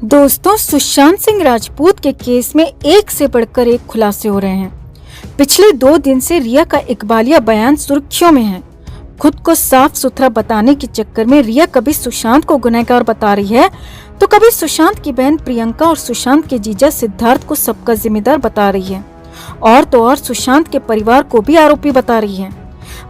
दोस्तों, सुशांत सिंह राजपूत के केस में एक से बढ़कर एक खुलासे हो रहे हैं। पिछले 2 दिन से रिया का इकबालिया बयान सुर्खियों में है। खुद को साफ सुथरा बताने के चक्कर में रिया कभी सुशांत को गुनहगार बता रही है तो कभी सुशांत की बहन प्रियंका और सुशांत के जीजा सिद्धार्थ को सबका जिम्मेदार बता रही है, और तो और सुशांत के परिवार को भी आरोपी बता रही है।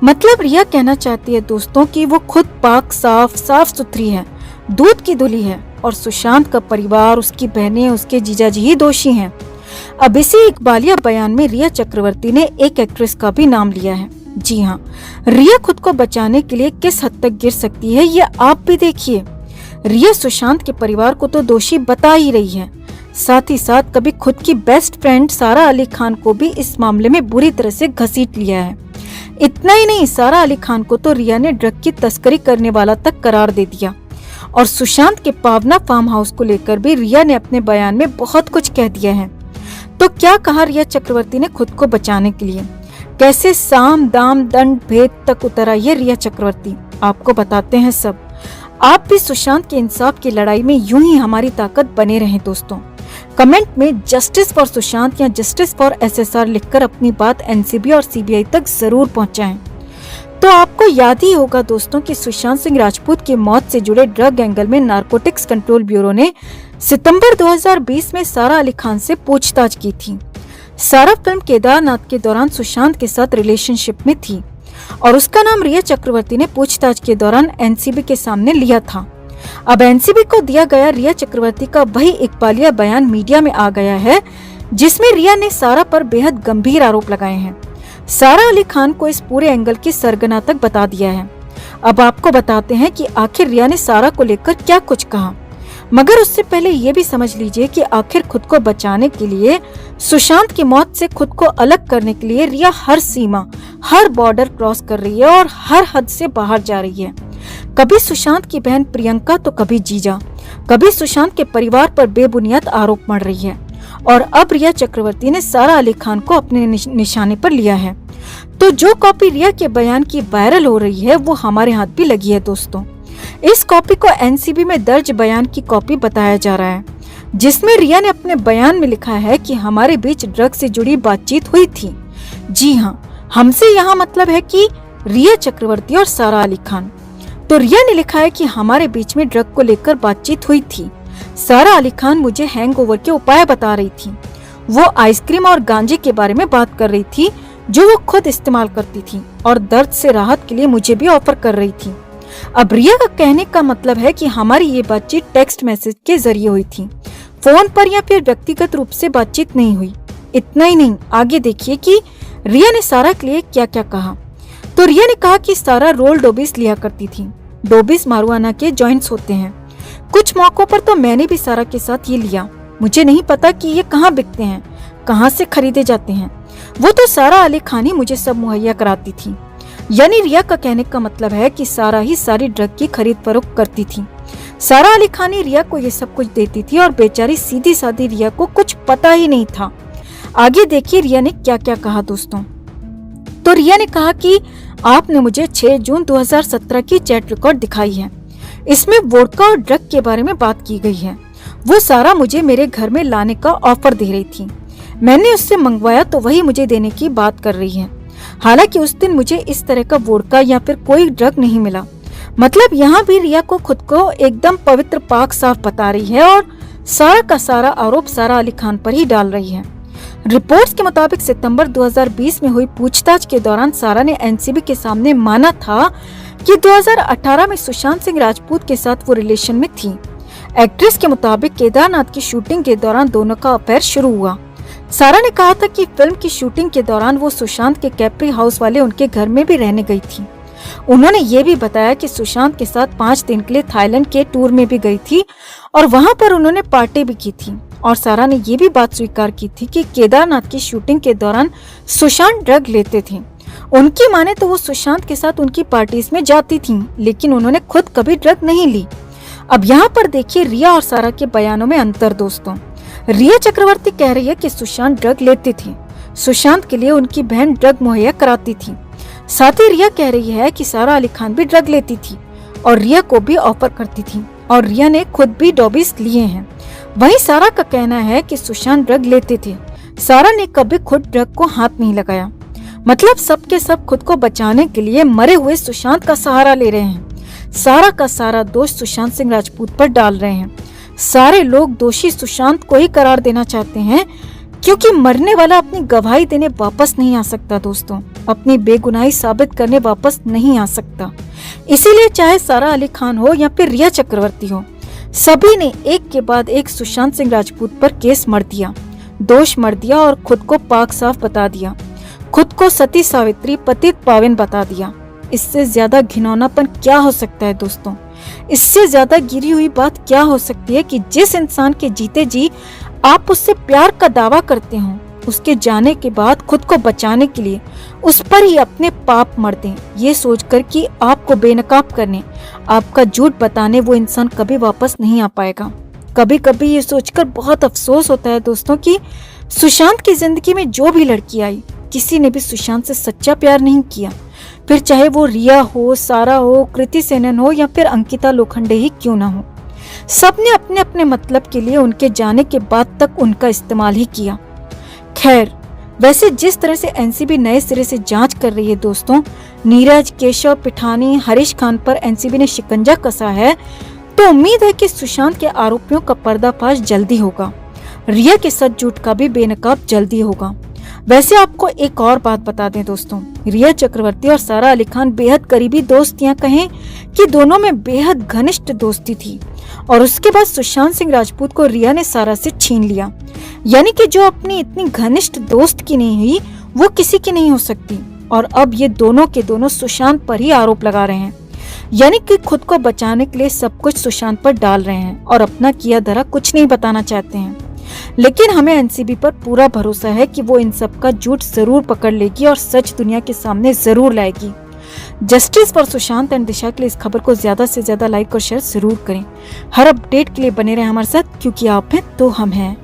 मतलब रिया कहना चाहती है दोस्तों कि वो खुद पाक साफ सुथरी है, दूध की धुली है, और सुशांत का परिवार, उसकी बहनें, उसके जीजाजी ही दोषी हैं। अब इसी इकबालिया बयान में रिया चक्रवर्ती ने एक एक्ट्रेस का भी नाम लिया है। जी हाँ, रिया खुद को बचाने के लिए किस हद तक गिर सकती है ये आप भी देखिए। रिया सुशांत के परिवार को तो दोषी बता ही रही है, साथ ही साथ कभी खुद की बेस्ट फ्रेंड सारा अली खान को भी इस मामले में बुरी तरह से घसीट लिया है। इतना ही नहीं, सारा अली खान को तो रिया ने ड्रग की तस्करी करने वाला तक करार दे दिया। और सुशांत के पावना फार्म हाउस को लेकर भी रिया ने अपने बयान में बहुत कुछ कह दिया है। तो क्या कहा रिया चक्रवर्ती ने खुद को बचाने के लिए, कैसे साम दाम दंड भेद तक उतर आई है रिया चक्रवर्ती, आपको बताते हैं सब। आप भी सुशांत के इंसाफ की लड़ाई में यूं ही हमारी ताकत बने रहें दोस्तों। कमेंट में जस्टिस फॉर सुशांत या जस्टिस फॉर एसएसआर लिखकर अपनी बात एनसीबी और सीबीआई तक जरूर पहुंचाएं। तो आपको याद ही होगा दोस्तों कि सुशांत सिंह राजपूत की मौत से जुड़े ड्रग एंगल में नारकोटिक्स कंट्रोल ब्यूरो ने सितंबर 2020 में सारा अली खान से पूछताछ की थी। सारा फिल्म केदारनाथ के दौरान सुशांत के साथ रिलेशनशिप में थी और उसका नाम रिया चक्रवर्ती ने पूछताछ के दौरान एनसीबी के सामने लिया था। अब एनसीबी को दिया गया रिया चक्रवर्ती का वही इकबालिया बयान मीडिया में आ गया है, जिसमें रिया ने सारा पर बेहद गंभीर आरोप लगाए हैं। सारा अली खान को इस पूरे एंगल की सरगना तक बता दिया है। अब आपको बताते हैं कि आखिर रिया ने सारा को लेकर क्या कुछ कहा, मगर उससे पहले ये भी समझ लीजिए कि आखिर खुद को बचाने के लिए, सुशांत की मौत से खुद को अलग करने के लिए रिया हर सीमा, हर बॉर्डर क्रॉस कर रही है और हर हद से बाहर जा रही है। कभी सुशांत की बहन प्रियंका तो कभी जीजा, कभी सुशांत के परिवार पर बेबुनियाद आरोप मढ़ रही है, और अब रिया चक्रवर्ती ने सारा अली खान को अपने निशाने पर लिया है। तो जो कॉपी रिया के बयान की वायरल हो रही है वो हमारे हाथ भी लगी है दोस्तों। इस कॉपी को एनसीबी में दर्ज बयान की कॉपी बताया जा रहा है, जिसमें रिया ने अपने बयान में लिखा है कि हमारे बीच ड्रग से जुड़ी बातचीत हुई थी। जी हाँ, हमसे यहाँ मतलब है कि रिया चक्रवर्ती और सारा अली खान। तो रिया ने लिखा है कि हमारे बीच में ड्रग को लेकर बातचीत हुई थी। सारा अली खान मुझे हैंगओवर के उपाय बता रही थी। वो आइसक्रीम और गांजे के बारे में बात कर रही थी जो वो खुद इस्तेमाल करती थी, और दर्द से राहत के लिए मुझे भी ऑफर कर रही थी। अब रिया का कहने का मतलब है कि हमारी ये बातचीत टेक्स्ट मैसेज के जरिए हुई थी, फोन पर या फिर व्यक्तिगत रूप से बातचीत नहीं हुई। इतना ही नहीं, आगे देखिए कि रिया ने सारा के लिए क्या क्या कहा। तो रिया ने कहा कि सारा रोल डोबिस लिया करती थी। डोबिस मारुआना के जॉइंट्स होते हैं। कुछ मौकों पर तो मैंने भी सारा के साथ ये लिया। मुझे नहीं पता कि ये कहाँ बिकते हैं, कहाँ से खरीदे जाते हैं, वो तो सारा अली खान ही मुझे सब मुहैया कराती थी। यानी रिया का कहने का मतलब है कि सारा ही सारी ड्रग की खरीद फरोख्त करती थी। सारा अली खान ही रिया को ये सब कुछ देती थी और बेचारी सीधी सादी रिया को कुछ पता ही नहीं था। आगे देखिए रिया ने क्या क्या कहा दोस्तों। तो रिया ने कहा कि आपने मुझे 6 जून 2017 की चैट रिकॉर्ड दिखाई है। इसमें वोडका और ड्रग के बारे में बात की गई है। वो सारा मुझे मेरे घर में लाने का ऑफर दे रही थी। मैंने उससे मंगवाया तो वही मुझे देने की बात कर रही है। हालांकि उस दिन मुझे इस तरह का वोडका या फिर कोई ड्रग नहीं मिला। मतलब यहाँ भी रिया को खुद को एकदम पवित्र पाक साफ बता रही है और सारा का सारा आरोप सारा अली खान पर ही डाल रही है। रिपोर्ट्स के मुताबिक सितंबर 2020 में हुई पूछताछ के दौरान सारा ने एनसीबी के सामने माना था कि 2018 में सुशांत सिंह राजपूत के साथ वो रिलेशन में थी। एक्ट्रेस के मुताबिक केदारनाथ की शूटिंग के दौरान दोनों का अफेयर शुरू हुआ। सारा ने कहा था कि फिल्म की शूटिंग के दौरान वो सुशांत के कैप्री हाउस वाले उनके घर में भी रहने गई थी। उन्होंने ये भी बताया कि सुशांत के साथ 5 दिन के लिए थाईलैंड के टूर में भी गई थी और वहां पर उन्होंने पार्टी भी की थी। और सारा ने ये भी बात स्वीकार की थी कि केदारनाथ की शूटिंग के दौरान सुशांत ड्रग लेते थे। उनकी माने तो वो सुशांत के साथ उनकी पार्टीज में जाती थी, लेकिन उन्होंने खुद कभी ड्रग नहीं ली। अब यहाँ पर देखिए रिया और सारा के बयानों में अंतर दोस्तों। रिया चक्रवर्ती कह रही है कि सुशांत ड्रग लेते थे, सुशांत के लिए उनकी बहन ड्रग मुहैया कराती थी। साथ ही रिया कह रही है कि सारा अली खान भी ड्रग लेती थी और रिया को भी ऑफर करती थी और रिया ने खुद भी डॉबिस लिए हैं। वहीं सारा का कहना है कि सुशांत ड्रग लेते थे। सारा ने कभी खुद ड्रग को हाथ नहीं लगाया। मतलब सब के सब खुद को बचाने के लिए मरे हुए सुशांत का सहारा ले रहे हैं। सारा का सारा दोष सुशांत सिंह राजपूत पर डाल रहे हैं। सारे लोग दोषी सुशांत को ही करार देना चाहते हैं, क्योंकि मरने वाला अपनी गवाही देने वापस नहीं आ सकता दोस्तों, अपनी बेगुनाही साबित करने वापस नहीं आ सकता। इसीलिए चाहे सारा अली खान हो या फिर रिया चक्रवर्ती हो, सभी ने एक के बाद एक सुशांत सिंह राजपूत पर केस मढ़ दिया, दोष मढ़ दिया और खुद को पाक साफ बता दिया, खुद को सती सावित्री पतित पावन बता दिया। इससे ज्यादा घिनौनापन क्या हो सकता है दोस्तों? इससे ज्यादा गिरी हुई बात क्या हो सकती है कि जिस इंसान के जीते जी आप उससे प्यार का दावा करते हो, उसके जाने के बाद खुद को बचाने के लिए उस पर ही अपने पाप मढ़ दें, ये सोचकर कि आपको बेनकाब करने, आपका झूठ बताने वो इंसान कभी वापस नहीं आ पाएगा। कभी कभी ये सोचकर बहुत अफसोस होता है दोस्तों कि सुशांत की जिंदगी में जो भी लड़की आई, किसी ने भी सुशांत से सच्चा प्यार नहीं किया। फिर चाहे वो रिया हो, सारा हो, कृति सेनन हो या फिर अंकिता लोखंडे ही क्यों ना हो, सबने अपने अपने मतलब के लिए उनके जाने के बाद तक उनका इस्तेमाल ही किया। खैर, वैसे जिस तरह से एनसीबी नए सिरे से जांच कर रही है दोस्तों, नीरज, केशव, पिठानी, हरीश खान पर एनसीबी ने शिकंजा कसा है, तो उम्मीद है कि सुशांत के आरोपियों का पर्दाफाश जल्दी होगा। रिया के सच झूठ का भी बेनकाब जल्दी होगा। वैसे आपको एक और बात बता दें दोस्तों, रिया चक्रवर्ती और सारा अली खान बेहद करीबी दोस्त, या कहें कि दोनों में बेहद घनिष्ठ दोस्ती थी, और उसके बाद सुशांत सिंह राजपूत को रिया ने सारा से छीन लिया। यानी कि जो अपनी इतनी घनिष्ठ दोस्त की नहीं हुई, वो किसी की नहीं हो सकती। और अब ये दोनों के दोनों सुशांत पर ही आरोप लगा रहे हैं, यानी कि खुद को बचाने के लिए सब कुछ सुशांत पर डाल रहे हैं और अपना किया धरा कुछ नहीं बताना चाहते हैं। लेकिन हमें एनसीबी पर पूरा भरोसा है कि वो इन सब का झूठ जरूर पकड़ लेगी और सच दुनिया के सामने जरूर लाएगी। जस्टिस फॉर सुशांत एंड दिशा के लिए इस खबर को ज्यादा से ज्यादा लाइक और शेयर जरूर करें। हर अपडेट के लिए बने रहे हमारे साथ, क्योंकि आप हैं तो हम हैं।